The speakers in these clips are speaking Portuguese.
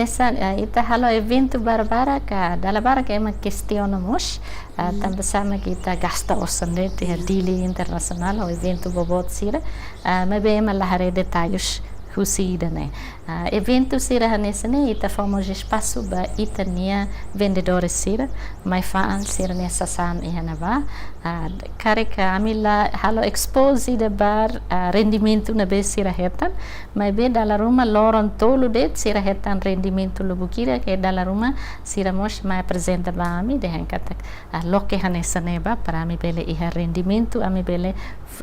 nessa ita halo evento barbara ka dalabara que uma questionamos também sama kita gasta osande te dili internacional o evento bobot sira mas bem malahare detalhes husida né evento sira nessa né ita fomos espaço ba ita nia vendedores sira mai fan sira nessa san ihanava kareka amila halo expose de bar rendimento na be sira hetan mai be dala ruma loron tolo det sira hetan rendimento lubukira que dala ruma sira mos mai apresenta ba ami de hankata loke hanessa neba para mi bele iha rendimento ami bele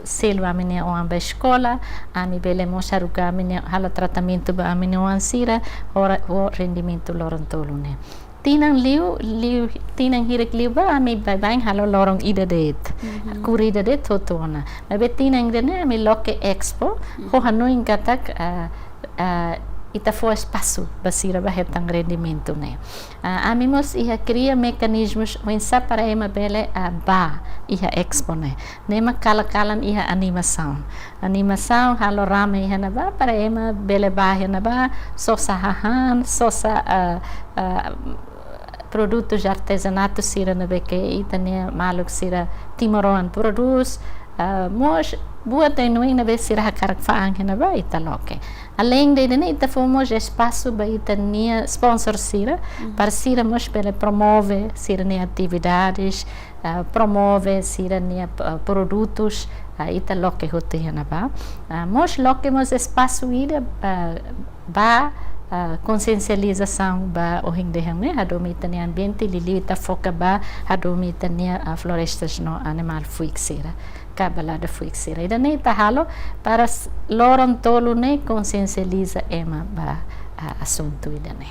selva amine o amba escola ami bele mosaruka amine halo tratamento ba amine o ansira o rendimento loron tolo ne tinang liu tinang hirik liu ba ami bang halo lorong ida det kurida det totona mabe tinang dene ami loke expo ho hanoin katak ita foi espaço basira ba hetang rendimento ne ami mos iha cria mecanismos wensa para ema bele ba iha expo ne nema kalakalan iha animação halo rame iha na ba para ema bele ba iha na ba sosa hahan sosa produtos de artesanato sira na beke itania maluk sira Timor-Leste produz mos buat inoin na be sira hakarak faang na ba italoke além de ne ita fomos espaço ba itania sponsor sira para sira mos pele promove sira ne atividades promove sira ne produtos ita loke hote na ba mos loke mos espaço ida ba consciencialização ba o hingdehang ne hadomita ne ambiente lilita foca ba hadomita ne florestas no animal fuixira kabala de fuixira ida ne tahalo para loron tolo ne consciencializa ema ba assunto ida ne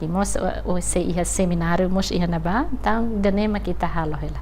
e mos o se iha seminário mos iha na ba então de ne makita halo hela